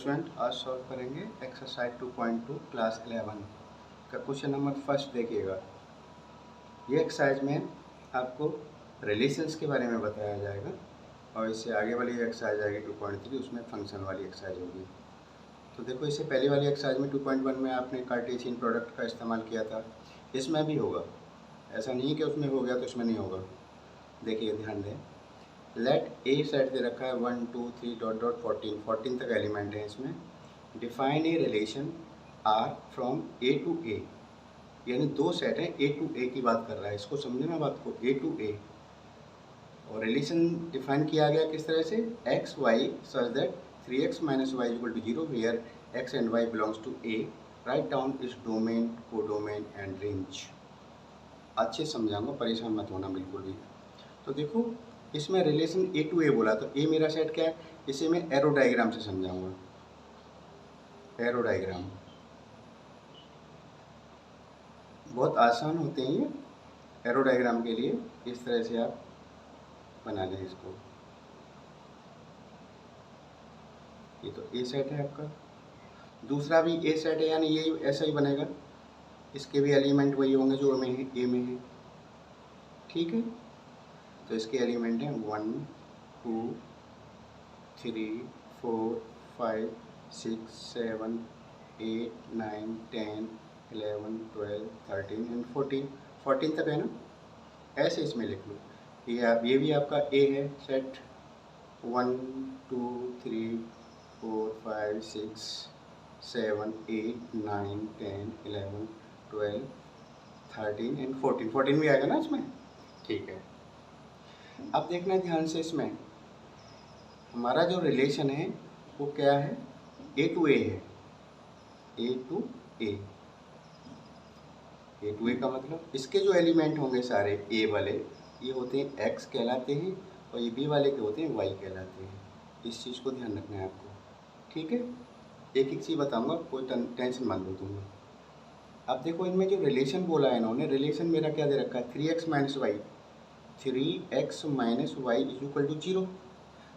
Student, आज solve करेंगे exercise 2.2 class 11 का क्वेश्चन नंबर फर्स्ट। देखिएगा, ये एक्सरसाइज में आपको रिलेशंस के बारे में बताया जाएगा और इससे आगे वाली एक्सरसाइज आएगी 2.3, उसमें फंक्शन वाली एक्सरसाइज होगी। तो देखो, इससे पहले वाली एक्सरसाइज में 2.1 में आपने कार्टेशियन प्रोडक्ट का इस्तेमाल किया था, इसमें भी होगा। ऐसा नहीं कि उसमें हो गया तो इसमें नहीं होगा। देखिए, ध्यान दें। लेट ए सेट दे रखा है 1 2 3 डॉट डॉट 14 तक एलिमेंट है इसमें। Define A relation R from A to A, यानी दो सेट हैं, ए टू ए की बात कर रहा है। इसको समझना बात को, ए टू ए। और रिलेशन डिफाइन किया गया किस तरह से, x y such that 3x minus y equal to 0 where x and y belongs to A. Write down is domain, codomain and range. अच्छे समझाऊंगा, परेशान मत होना बिल्कुल भी। तो देखो, इसमें रिलेशन ए टू ए बोला, तो ए मेरा सेट क्या है, इसे मैं एरो डायग्राम से समझाऊंगा। एरो डायग्राम बहुत आसान होते हैं ये। एरो डायग्राम के लिए इस तरह से आप बना लें इसको। ये तो ए सेट है आपका, दूसरा भी ए सेट है, यानी ये ऐसा ही बनेगा। इसके भी एलिमेंट वही होंगे जो में है, ए में है। ठीक है, तो इसके एलिमेंट हैं 1 2 3 4 5 6 7 8 9 10 11 12 13 एंड 14 तक है ना। ऐसे इसमें लिख लो। ये भी आपका ए है सेट, 1 2 3 4 5 6 7 8 9 10 11 12 13 एंड 14 भी आएगा ना इसमें। ठीक है, अब देखना ध्यान से, इसमें हमारा जो रिलेशन है वो क्या है, ए टू ए है। ए to A, A to A का मतलब इसके जो एलिमेंट होंगे सारे ए वाले, ये होते हैं एक्स कहलाते हैं, और ये बी वाले के होते हैं वाई कहलाते हैं। इस चीज़ को ध्यान रखना है आपको। ठीक है, एक एक चीज़ बताऊंगा, कोई टेंशन मत लो तुम्हें। अब देखो, इनमें जो रिलेशन बोला है इन्होंने, रिलेशन मेरा क्या दे रखा है, 3x minus y. 3x minus y is equal to 0।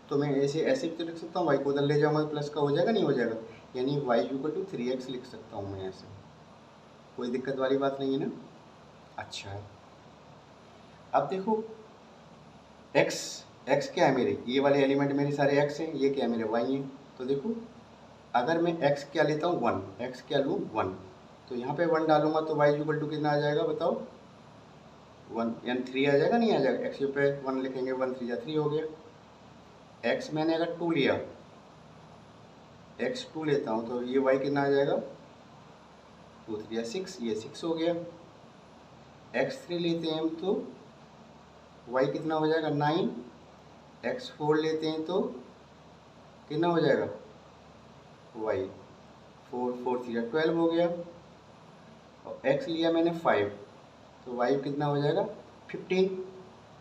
तो मैं ऐसे भी तो लिख सकता हूँ, वाई को उधर ले जाऊँगा तो प्लस का हो जाएगा, नहीं हो जाएगा, यानी वाई इक्वल टू 3x लिख सकता हूँ मैं ऐसे। कोई दिक्कत वाली बात नहीं है ना। अच्छा, अब देखो, x क्या है मेरे, ये वाले एलिमेंट मेरे सारे x हैं, ये क्या है मेरे y हैं। तो देखो, अगर मैं x क्या लेता हूँ 1, x क्या लूँ 1, तो यहाँ पे 1 डालूंगा तो y इक्वल टू कितना आ जाएगा बताओ, 1 यानी 3 आ जाएगा, नहीं आ जाएगा। x पे 1 लिखेंगे, 1 3 या 3 हो गया। x मैंने अगर 2 लिया, x 2 लेता हूँ तो ये y कितना आ जाएगा, 2 3 या 6, ये 6 हो गया। x 3 लेते हैं हम तो y कितना हो जाएगा 9। x 4 लेते हैं तो कितना हो जाएगा y 4 4 3 या 12 हो गया। और x लिया मैंने 5, तो y कितना हो जाएगा 15।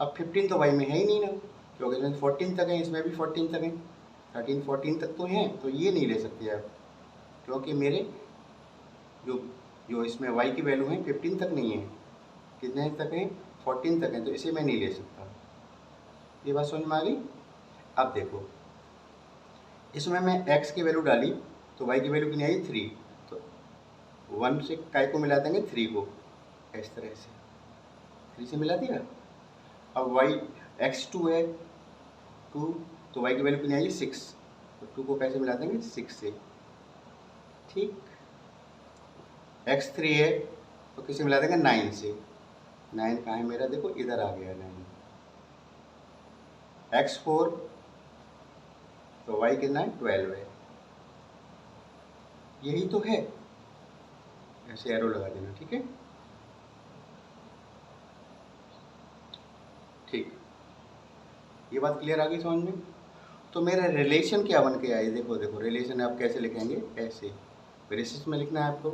अब 15 तो y में है ही नहीं ना, क्योंकि इसमें 14 तक है, इसमें भी 14 तक है, 13 14 तक तो हैं, तो ये नहीं ले सकते आप, क्योंकि मेरे जो इसमें y की वैल्यू है 15 तक नहीं है। कितने तक है, 14 तक है, तो इसे मैं नहीं ले सकता। ये बात समझ में आ गई। अब देखो, इसमें मैं x की वैल्यू डाली तो y की वैल्यू कितनी आई 3, तो 1 से काय को मिला देंगे 3 को, इस तरह से 3 से मिला दिया। अब y x2 है 2, तो y की वैल्यू कितनी आई 6, तो 2 को कैसे मिला देंगे 6 से। ठीक, x3 है तो किसे मिला देंगे 9 से। 9 कहाँ है मेरा, देखो इधर आ गया 9। x4 तो y कितना है 12 है। यही तो है, ऐसे एरो लगा देना। ठीक है, ठीक, ये बात क्लियर आ गई समझ में। तो मेरा रिलेशन क्या बन के आई, देखो देखो, रिलेशन आप कैसे लिखेंगे, ऐसे ब्रेसेस में लिखना है आपको।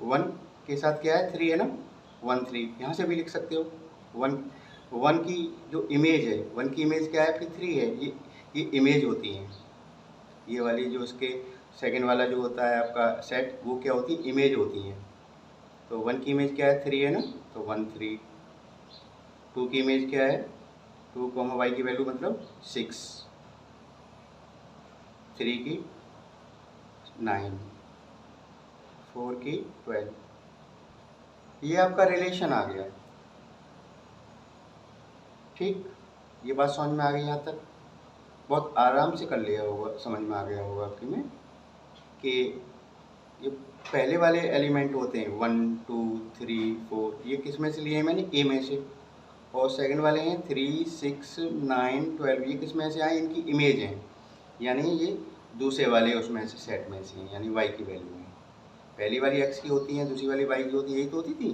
1 के साथ क्या है 3 है ना, 1 3 यहाँ से भी लिख सकते हो। 1 की जो इमेज है, 1 की इमेज क्या है, फिर 3 है, ये इमेज होती हैं। ये वाली जो इसके सेकंड वाला जो होता है आपका सेट, वो क्या होती है, इमेज होती हैं। तो 1 की इमेज क्या है 3 है ना, तो 1 3। 2 की इमेज क्या है 2, y की वैल्यू मतलब 6। 3 की 9, 4 की 12। ये आपका रिलेशन आ गया। ठीक, ये बात समझ में आ गई। यहाँ तक बहुत आराम से कर लिया होगा, समझ में आ गया होगा आपकी में कि ये पहले वाले एलिमेंट होते हैं 1 2 3 4, ये किस में से लिए हैं मैंने, ए में से। और सेकंड वाले हैं 3 6 9 12, ये किस में से आए, इनकी इमेज हैं, यानी ये दूसरे वाले उसमें से सेट में से हैं, यानी y की वैल्यू है। पहली वाली x की होती है, दूसरी वाली y की होती है, यही तो होती थी।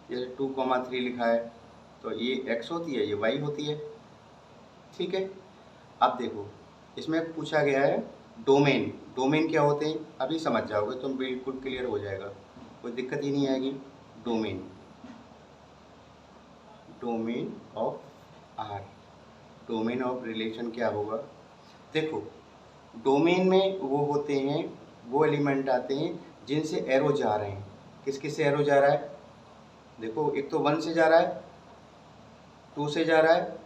जैसे 2,3 लिखा है तो ये x होती है, ये y होती है। ठीक है, अब देखो इसमें पूछा गया है डोमेन। डोमेन क्या होते हैं अभी समझ जाओगे तुम, बिल्कुल क्लियर हो जाएगा, कोई दिक्कत ही नहीं आएगी। Domain, domain of R, domain of relation क्या होगा। देखो डोमेन में वो होते हैं, वो एलिमेंट आते हैं जिनसे एरो जा रहे हैं। किस किस से एरो जा रहा है, देखो एक तो 1 से जा रहा है, 2 से जा रहा है,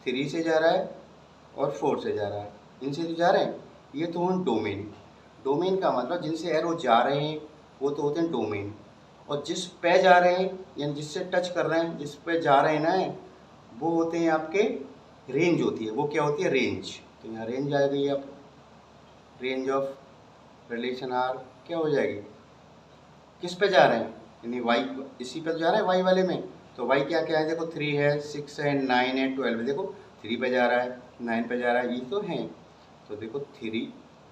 3 से जा रहा है और 4 से जा रहा है, इनसे तो जा रहे हैं, ये तो हैं डोमेन। डोमेन का मतलब जिनसे एरो जा रहे हैं वो तो होते हैं डोमेन। और जिस पे जा रहे हैं यानी जिससे टच कर रहे हैं, जिस पे जा रहे हैं ना, वो होते हैं आपके रेंज होती है, वो क्या होती है, रेंज। तो यहाँ रेंज आ गई, आप रेंज ऑफ रिलेशन आर क्या हो जाएगी, किस पे जा रहे हैं, यानी वाई, इसी पे जा रहे हैं वाई वाले में। तो वाई क्या क्या है, देखो 3 है, 6 है, 9 है, 12 है। देखो 3 पे जा रहा है, 9 पे जा रहा है, ये तो हैं। तो देखो 3,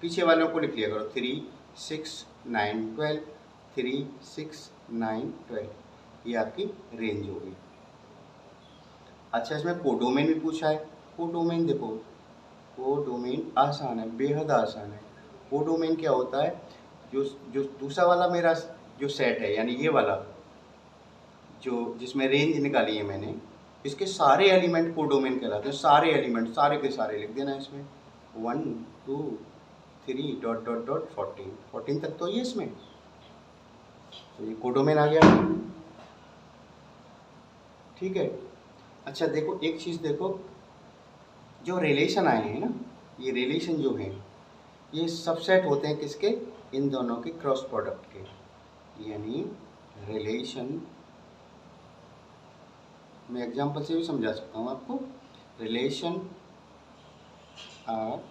पीछे वालों को लिख लिया करो, 3 6 9 12, 3 6 9 12, ये आपकी रेंज होगी। अच्छा, इसमें कोडोमेन भी पूछा है। कोडोमेन देखो, कोडोमेन आसान है, बेहद आसान है। कोडोमेन क्या होता है, जो जो दूसरा वाला मेरा जो सेट है, यानी ये वाला जो जिसमें रेंज निकाली है मैंने, इसके सारे एलिमेंट कोडोमेन कहलाते हैं। सारे एलिमेंट, सारे के सारे लिख देना इसमें, 1 2 3 डॉट डॉट डॉट 14, 14 तक तो ये इसमें, तो ये कोडोमेन आ गया। ठीक है। अच्छा देखो एक चीज़ देखो, जो रिलेशन आए हैं ना, ये रिलेशन जो हैं ये सबसेट होते हैं किसके, इन दोनों के क्रॉस प्रोडक्ट के। यानी रिलेशन, मैं एग्जांपल से भी समझा सकता हूँ आपको। रिलेशन आर,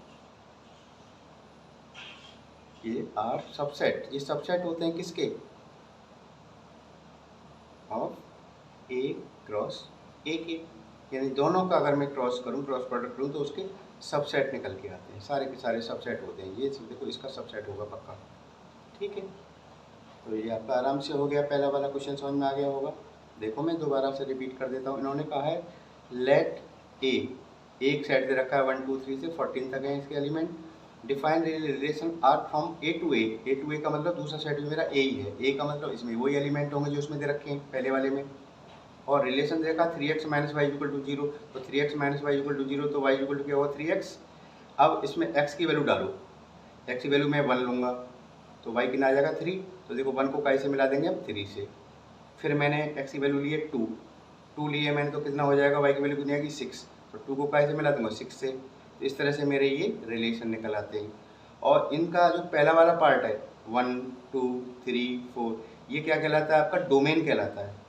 ये आर सबसेट, ये सबसेट होते हैं किसके, ऑफ ए क्रॉस ए के। यानी दोनों का अगर मैं क्रॉस करूँ, क्रॉस प्रोडक्ट करूँ, तो उसके सबसेट निकल के आते हैं, सारे के सारे सबसेट होते हैं। ये देखो इसका सबसेट होगा पक्का। ठीक है, तो ये आपका आराम से हो गया, पहला वाला क्वेश्चन समझ में आ गया होगा। देखो मैं दोबारा से रिपीट कर देता हूँ। इन्होंने कहा है लेट ए, एक सेट दे रखा है 1 2 3 से 14 तक है इसके element. Define relation R from A to A, A to A का मतलब दूसरा सेट भी मेरा ए ही है, ए का मतलब इसमें वही एलिमेंट होंगे जो उसमें दे रखे हैं पहले वाले में। और रिलेशन देखा 3x minus y equal to 0, तो 3x minus y equal to 0, तो वाई इक्वल टू क्या होगा 3x। अब इसमें x की वैल्यू डालो, x की वैल्यू मैं 1 लूँगा तो y कितना आ जाएगा 3। तो देखो 1 को काय से मिला देंगे अब 3 से। फिर मैंने x की वैल्यू ली है 2 लिए मैंने, तो कितना हो जाएगा, y की वैल्यू कितनी आएगी 6, तो 2 को काय से मिला दूँगा 6 से। तो इस तरह से मेरे ये रिलेशन निकल आते हैं। और इनका जो पहला वाला पार्ट है 1 2 3 4, ये क्या कहलाता है, आपका डोमेन कहलाता है।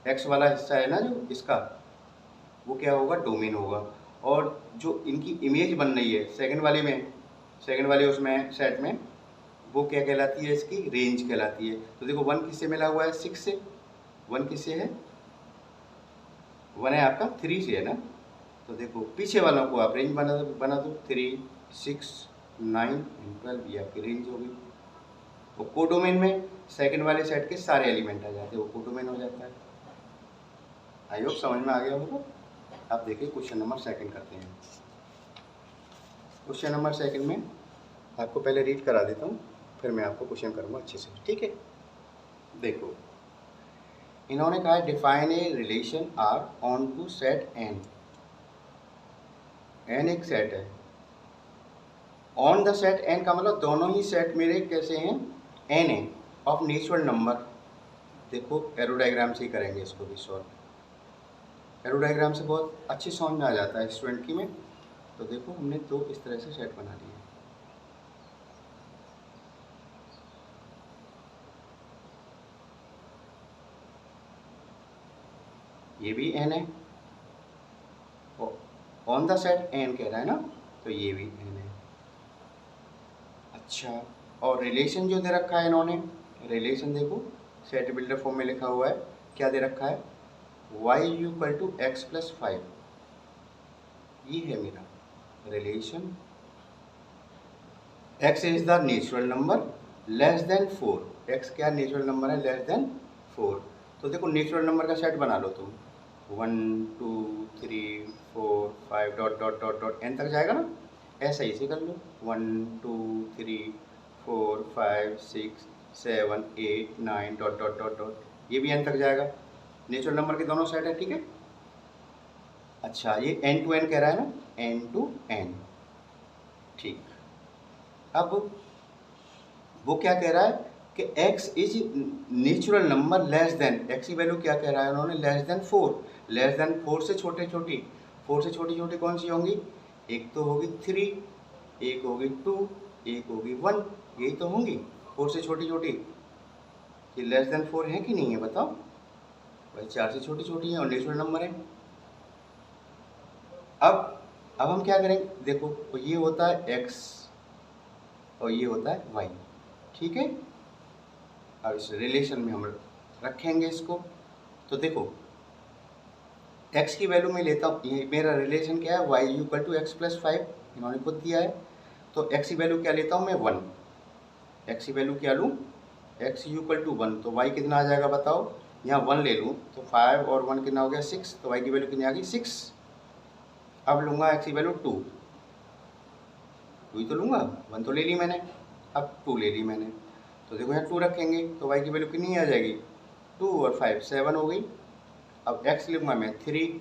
एक्स वाला हिस्सा है ना जो इसका, वो क्या होगा, डोमेन होगा। और जो इनकी इमेज बन रही है सेकंड वाले में, सेकंड वाले उसमें सेट में, वो क्या कहलाती है, इसकी रेंज कहलाती है। तो देखो 1 किससे मिला हुआ है, 6 से। 1 किससे है, 1 है आपका 3 से है ना। तो देखो पीछे वालों को आप रेंज बना दो 3 6 9 12, ये आपकी रेंज होगी। वो कोडोमेन में सेकंड वाले सेट के सारे एलिमेंट आ जाते हैं, वो कोडोमेन हो जाता है। आई होप समझ में आ गया होगा। आप देखिए क्वेश्चन नंबर सेकंड करते हैं। क्वेश्चन नंबर सेकंड में आपको पहले रीड करा देता हूँ, फिर मैं आपको क्वेश्चन करूँगा अच्छे से। ठीक है, देखो इन्होंने कहा है define A relation R on to set N. N एक सेट है, ऑन द सेट एन का मतलब दोनों ही सेट मेरे कैसे हैं, एन है, ऑफ नेचुरल नंबर। देखो एरो डायग्राम से ही करेंगे इसको भी सॉल्व। एरो डायग्राम से बहुत अच्छी समझ में आ जाता है स्टूडेंट की में। तो देखो हमने दो इस तरह से सेट बना लिए, ये भी n है, ऑन द सेट n कह रहा है ना, तो ये भी n है। अच्छा, और रिलेशन जो दे रखा है इन्होंने, रिलेशन देखो सेट बिल्डर फॉर्म में लिखा हुआ है, क्या दे रखा है, y equal to x plus 5, ये है मेरा रिलेशन। x is the natural number less than 4, x क्या नेचुरल नंबर है, लेस देन 4। तो देखो नेचुरल नंबर का सेट बना लो तुम, 1 2 3 4 5 dot dot dot dot n तक जाएगा ना, ऐसा ही से कर लो, 1 2 3 4 5 6 7 8 9 डॉट डॉट डॉट डॉट, ये भी n तक जाएगा, नेचुरल नंबर के दोनों सेट है, ठीक है। अच्छा, ये n टू n कह रहा है ना, n टू n, ठीक। अब वो क्या कह रहा है कि x is natural number less then, x की वैल्यू क्या कह रहा है उन्होंने, लेस देन 4, लेस देन 4 से छोटे छोटी, 4 से छोटी छोटी कौन सी होंगी, एक तो होगी 3, एक होगी 2, एक होगी 1, यही तो होंगी 4 से छोटी छोटी। ये लेस देन 4 है कि नहीं है बताओ भाई, 4 से छोटी छोटी है और नेचुरल नंबर है। अब हम क्या करेंगे, देखो ये होता है x और ये होता है y, ठीक है। अब इस रिलेशन में हम रखेंगे इसको, तो देखो x की वैल्यू में लेता हूँ, ये मेरा रिलेशन क्या है, y equal to x plus 5, इन्होंने खुद दिया है, तो x की वैल्यू क्या लेता हूँ मैं, 1, x की वैल्यू क्या लूँ, x इक्वल टू 1, तो y कितना आ जाएगा बताओ, यहाँ 1 ले लूँ तो 5 और 1 कितना हो गया 6, तो y की वैल्यू कितनी आ गई 6। अब लूँगा x की वैल्यू 2 ही तो लूँगा, 1 तो ले ली मैंने, अब 2 ले ली मैंने, तो देखो यहाँ 2 रखेंगे तो y की वैल्यू कितनी आ जाएगी, 2 और 5 7 हो गई। अब x लूँगा मैं 3,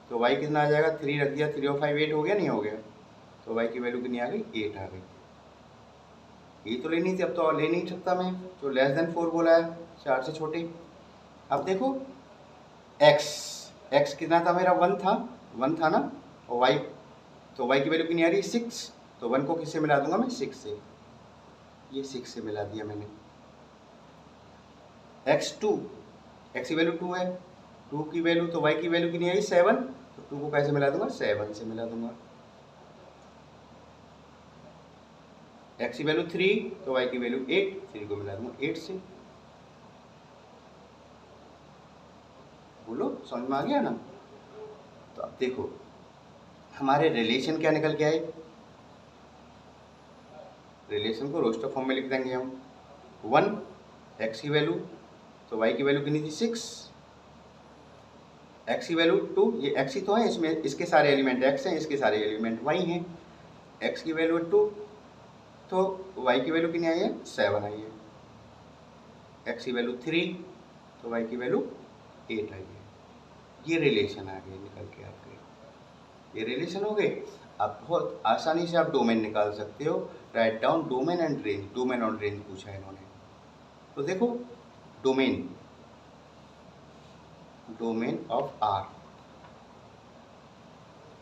तो y कितना आ जाएगा, 3 रख दिया, 3 और 5 8 हो गया, नहीं हो गया, तो y की वैल्यू कितनी आ गई, 8 आ गई। ये तो लेनी थी, अब तो और ले नहीं सकता मैं, जो लेस देन 4 बोला है, 4 से छोटी। अब देखो x कितना था मेरा, 1 था ना, और y, तो y की वैल्यू कितनी आ रही है 6, तो 1 को किससे मिला दूंगा मैं, 6 से, ये 6 से मिला दिया मैंने। x की वैल्यू 2 है, 2 की वैल्यू, तो y की वैल्यू कितनी आई 7, तो 2 को कैसे मिला दूंगा, 7 से मिला दूंगा। x की वैल्यू 3, तो y की वैल्यू 8, 3 को मिला दूंगा 8 से। बोलो समझ में आ गया ना। तो अब देखो हमारे रिलेशन क्या निकल के आए, रिलेशन को रोस्टर फॉर्म में लिख देंगे हम, 1 x की वैल्यू, तो y की वैल्यू कितनी थी 6, x की वैल्यू 2, ये x ही तो है इसमें, इसके सारे एलिमेंट x हैं, इसके सारे एलिमेंट y हैं, x की वैल्यू 2, तो y की वैल्यू कितनी आई है 7 आई है, x की वैल्यू 3, तो y की वैल्यू 8 आई है। ये रिलेशन आ गए निकल के आपके, ये रिलेशन हो गए। अब बहुत आसानी से आप डोमेन निकाल सकते हो, write down domain and range, domain और रेंज पूछा है इन्होंने, तो देखो डोमेन, डोमेन ऑफ R,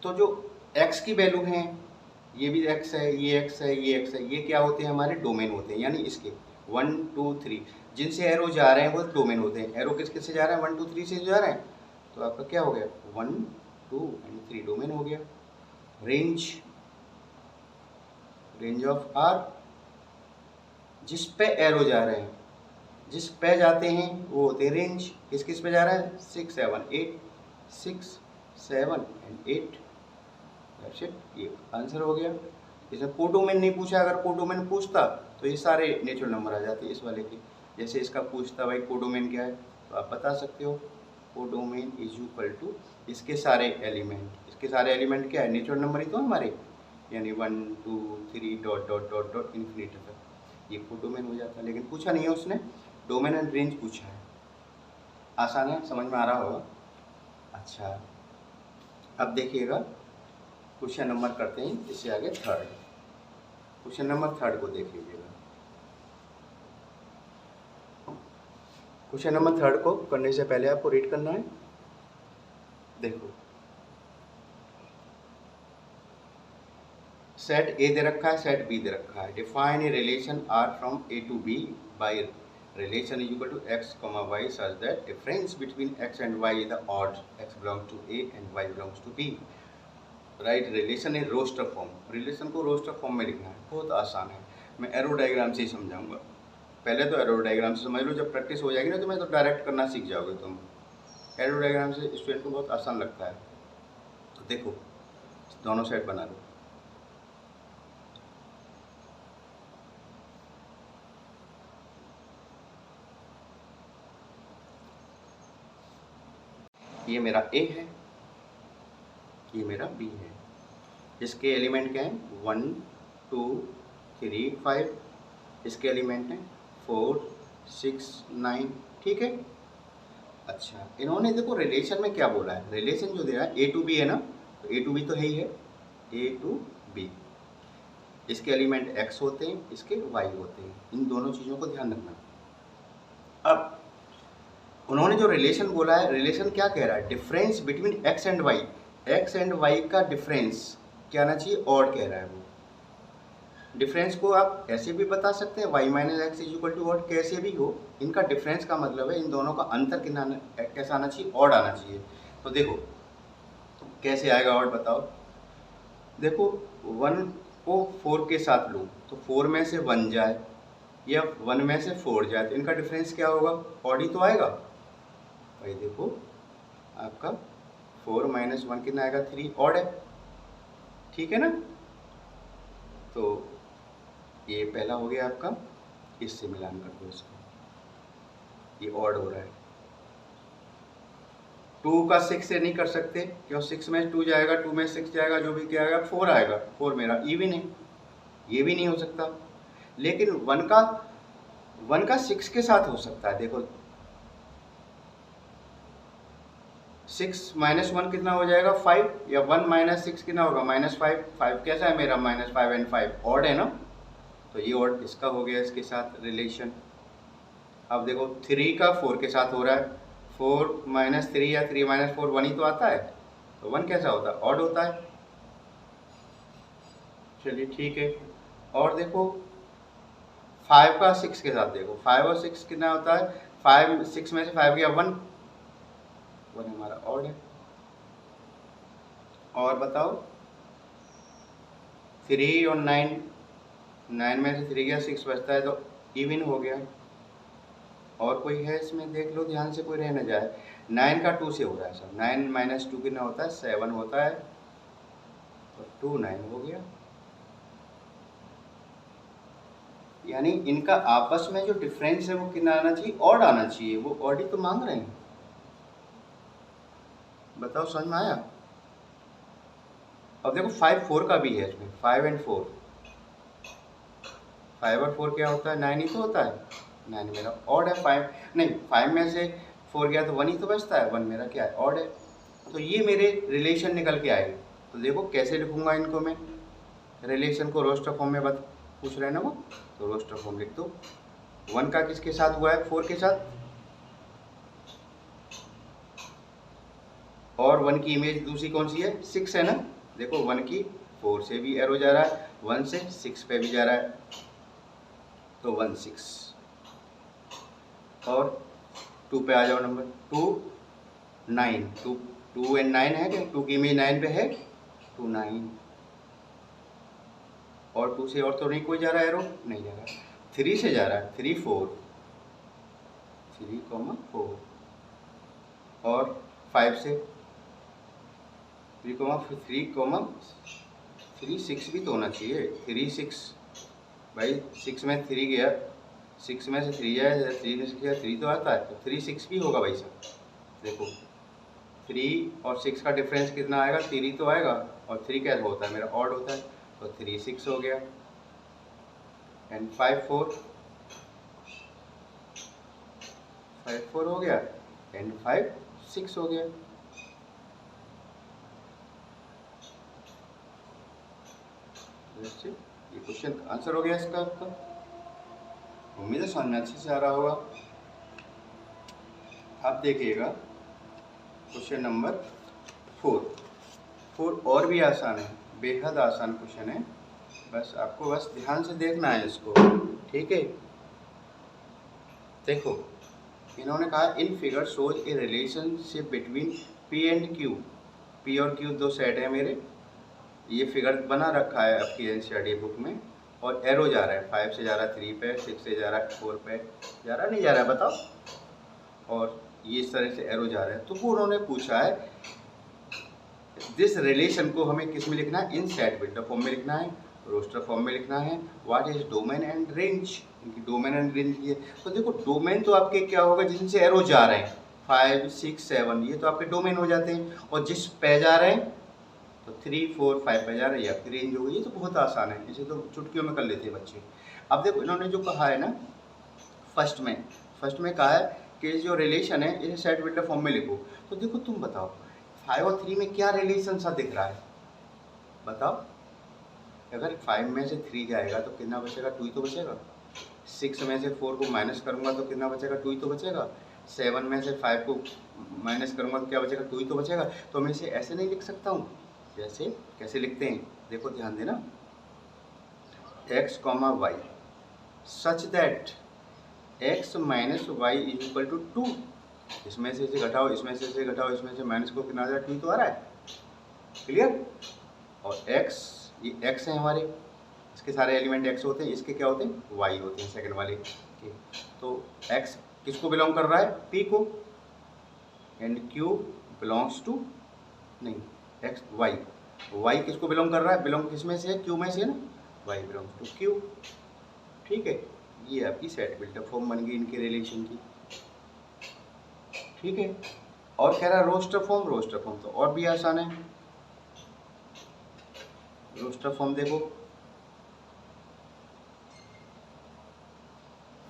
तो जो x की वैल्यू है, ये भी x है, ये x है, ये x है, ये क्या होते हैं हमारे डोमेन होते हैं, यानी इसके 1 2 3 जिनसे एरो जा रहे हैं वो डोमेन होते हैं। एरो किस किस से जा रहा है, 1 2 3 से जा रहे हैं, तो आपका क्या हो गया 1 2 एंड 3 डोमेन हो गया। रेंज, रेंज ऑफ R, जिस पे एरो जा रहे हैं, जिस पे जाते हैं वो होते हैं रेंज, किस किस पे जा रहा है 6 7 8, 6 7 एंड 8, दैट्स इट, ये आंसर हो गया। इसमें कोडोमेन नहीं पूछा, अगर कोडोमेन पूछता तो ये सारे नेचुरल नंबर आ जाते इस वाले के, जैसे इसका पूछता भाई कोडोमेन क्या है, तो आप बता सकते हो कोडोमेन इज इक्वल टू इसके सारे एलिमेंट, इसके सारे एलिमेंट क्या है, नेचुरल नंबर ही तो हमारे, यानी 1 2 3 dot dot dot dot infinity तक, ये कोडोमेन हो जाता है। लेकिन पूछा नहीं है उसने, डोमेन एंड रेंज पूछा है। आसान है, समझ में आ रहा होगा। अच्छा अब देखिएगा क्वेश्चन नंबर करते हैं इससे आगे थर्ड, क्वेश्चन नंबर थर्ड को देख लीजिएगा। क्वेश्चन नंबर थर्ड को करने से पहले आपको रीड करना है, देखो सेट ए दे रखा है, सेट बी दे रखा है, define A relation R from A to B by relation is equal to x comma y such that difference between x and y is the odd, x belongs to a and y belongs to b. Right, relation है roster form, relation को roster form में लिखना है, बहुत आसान है। मैं arrow diagram से ही समझाऊंगा, पहले तो एरो डायग्राम से समझ लो, जब प्रैक्टिस हो जाएगी ना तो मैं तो डायरेक्ट करना सीख जाओगे तुम। एरो डायग्राम से स्टूडेंट को बहुत आसान लगता है। तो देखो दोनों साइड बना लो, ये मेरा A है, ये मेरा B है। इसके एलिमेंट क्या हैं? 1 2 3 5। इसके एलिमेंट हैं 4 6 9। ठीक है। अच्छा, इन्होंने देखो रिलेशन में क्या बोला है, रिलेशन जो दे रहा है A to B है ना, तो A to B तो है ही है, A to B। इसके एलिमेंट x होते हैं, इसके y होते हैं, इन दोनों चीज़ों को ध्यान रखना। अब उन्होंने जो रिलेशन बोला है, रिलेशन क्या कह रहा है? Difference between x and y, x and y का डिफरेंस क्या आना चाहिए? ऑड कह रहा है वो। डिफरेंस को आप ऐसे भी बता सकते हैं y minus x is equal to odd, कैसे भी हो, इनका डिफरेंस का मतलब है इन दोनों का अंतर कितना कैसा आना चाहिए? ऑड आना चाहिए। तो देखो कैसे आएगा ऑड, बताओ। देखो 1 को 4 के साथ लूँ तो 4 में से 1 जाए या 1 में से 4 जाए, तो इनका डिफरेंस क्या होगा? ऑड ही तो आएगा भाई। देखो आपका 4 माइनस 1 कितना आएगा? 3, ऑड है, ठीक है ना। तो ये पहला हो गया आपका, इससे मिलान कर दो इसको, ये ऑड हो रहा है। 2 का 6 से नहीं कर सकते, क्यों? 6 में 2 जाएगा, 2 में 6 जाएगा, जो भी क्या आएगा 4 आएगा, 4 मेरा इवन है, ये भी नहीं हो सकता। लेकिन 1 का 6 के साथ हो सकता है। देखो 6 माइनस 1 कितना हो जाएगा? 5, या 1 माइनस 6 कितना होगा? -5। 5 कैसा है मेरा? -5 एंड 5 ऑड है ना, तो ये ऑड इसका हो गया इसके साथ रिलेशन। अब देखो 3 का 4 के साथ हो रहा है, 4 माइनस 3 या 3 माइनस 4 1 ही तो आता है, तो 1 कैसा होता है? ऑड होता है। चलिए ठीक है। और देखो 5 का 6 के साथ, देखो 5 और 6 कितना होता है? 5 6 में से 5 गया 1 हमारा ऑड है। और बताओ 3 और 9 में से 3 गया 6 बचता है, तो इवन हो गया। और कोई है इसमें? देख लो ध्यान से, कोई रह न जाए। 9 का 2 से हो रहा है सब, 9 माइनस 2 कितना होता है? 7 होता है, तो 2 9 हो गया। यानी इनका आपस में जो डिफरेंस है वो कितना आना चाहिए? ऑड आना चाहिए। वो ऑड ही तो मांग रहे हैं। बताओ समझ में आया? अब देखो 5 4 का भी है इसमें, 5 एंड 4, 5 और 4 क्या होता है? 9 ही तो होता है। 9 मेरा ऑड है, 5 नहीं, 5 में से 4 गया तो 1 ही तो बचता है, 1 मेरा क्या है? ऑड है। तो ये मेरे रिलेशन निकल के आएगी। तो देखो कैसे लिखूंगा इनको मैं, रिलेशन को रोस्टर फॉर्म में पूछ रहे हैं ना वो, तो रोस्टर फॉर्म लिख दो। 1 का किसके साथ हुआ है? 4 के साथ। और 1 की इमेज दूसरी कौन सी है? 6 है ना। देखो 1 की 4 से भी एरो जा रहा है, 1 से 6 पे भी जा रहा है, तो 1 6। और 2 पे आ जाओ नंबर, 2 9, 2 एंड 9 है क्या? 2 की इमेज 9 पे है, 2 9। और 2 से और तो नहीं कोई जा रहा है एरो? नहीं जा रहा। 3 से जा रहा है, 3 4, 3 4। और 5 से 3 6 भी तो होना चाहिए, 3 6 भाई। 6 में 3 गया, 6 में से 3 जाए, 3 में से गया 3 तो आता है, तो 3 6 भी होगा भाई साहब। देखो 3 और 6 का डिफरेंस कितना आएगा? 3 ही तो आएगा। और 3 क्या होता है? मेरा ऑड होता है, तो 3 6 हो गया। एंड 5 4 हो गया, एंड 5 6 हो गया। ये क्वेश्चन का आंसर हो गया इसका आपका। उम्मीद है समझ में अच्छे से आ रहा होगा। आप देखिएगा क्वेश्चन नंबर 4 और भी आसान है, बेहद आसान क्वेश्चन है। बस आपको ध्यान से देखना है इसको, ठीक है। देखो इन्होंने कहा in figure shows A relationship between P and Q. P और क्यू दो सेट है मेरे, ये फिगर बना रखा है आपकी एनसीईआरटी बुक में, और एरो जा रहा है 5 से जा रहा है 3 पे, 6 से जा रहा है 4 पे, जा रहा है नहीं जा रहा है बताओ, और ये इस तरह से एरो जा रहा है। तो वो उन्होंने पूछा है दिस रिलेशन को हमें किस में लिखना है, इन सेट बिल्डर फॉर्म में लिखना है, रोस्टर फॉर्म में लिखना है। What is domain and range, इनकी डोमेन एंड रेंज की है। तो देखो डोमेन तो आपके क्या होगा, जिनसे एरो जा रहे हैं 5, 6, 7, ये तो आपके डोमेन हो जाते हैं, और जिस पे जा रहे हैं तो 3, 4, 5 पे जा रहे हैं, ये आपकी रेंज होगी। ये तो बहुत आसान है, इसे तो चुटकियों में कर लेते हैं बच्चे। अब देखो इन्होंने जो कहा है ना फर्स्ट में कहा है कि जो रिलेशन है इसे सेट बिल्डर फॉर्म में लिखो। तो देखो तुम बताओ 5 और 3 में क्या रिलेशन सा दिख रहा है, बताओ। अगर 5 में से 3 जाएगा तो कितना बचेगा, 2 ही तो बचेगा। 6 में से 4 को माइनस करूंगा तो कितना बचेगा, 2 ही तो बचेगा। 7 में से 5 को माइनस करूंगा तो क्या बचेगा, 2 ही तो बचेगा। तो मैं इसे ऐसे नहीं लिख सकता हूँ, जैसे कैसे लिखते हैं, देखो ध्यान देना, x, y such that x minus y is equal to 2। इसमें से इसे घटाओ, इसमें से इसे घटाओ, इसमें से माइनस को कितना आ रहा है, 2 तो आ रहा है, क्लियर। और x, ये x है हमारे, इसके सारे एलिमेंट x होते हैं, इसके क्या होते हैं, y होते हैं सेकंड वाले के। तो x किसको बिलोंग कर रहा है, p को, एंड q बिलोंग्स टू, नहीं x, y किसको बिलोंग कर रहा है, बिलोंग किस में से है, q में से है ना, y बिलोंग्स टू q, ठीक है। ये आपकी सेट बिल्डर फॉर्म बन गई इनके रिलेशन की, ठीक है। और कह रहा है रोस्टर फॉर्म तो और भी आसान है। रोस्टर फॉर्म देखो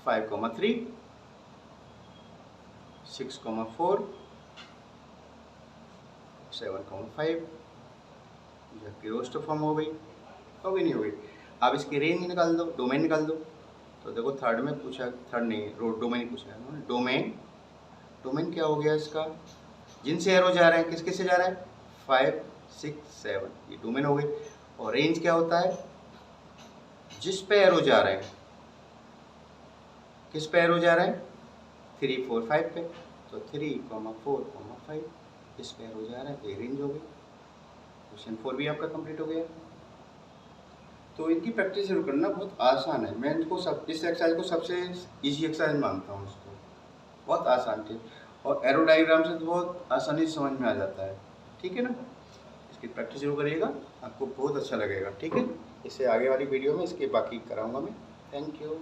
5,3, 6,4, 7,5, जबकि रोस्टर फॉर्म हो गई, नहीं हो गई। अब इसकी रेंज निकाल दो, डोमेन निकाल दो। तो देखो थर्ड में पूछा, थर्ड नहीं डोमेन पूछा है, डोमेन क्या हो गया इसका, जिनसे एरो जा रहे हैं, किस किस से जा रहा है, 5, 6, 7, ये डोमेन हो गई। और रेंज क्या होता है, जिस पे एरो जा रहे हैं, किस पे एरो जा रहे हैं, 3, 4, 5 पे, तो 3, 4, 5 इस पे एरो जा रहा है, तो ये रेंज हो गई। क्वेश्चन 4 भी आपका कंप्लीट हो गया। तो इनकी प्रैक्टिस जरूर करना, बहुत आसान है। मैं इनको सब इस एक्सरसाइज को सबसे इजी एक्सरसाइज मानता हूँ इसको, बहुत आसान थी, और एरो डायग्राम से तो बहुत आसानी से समझ में आ जाता है, ठीक है ना। इसकी प्रैक्टिस जरूर करिएगा, आपको बहुत अच्छा लगेगा, ठीक है। इससे आगे वाली वीडियो में इसके बाकी कराऊंगा मैं। Thank you.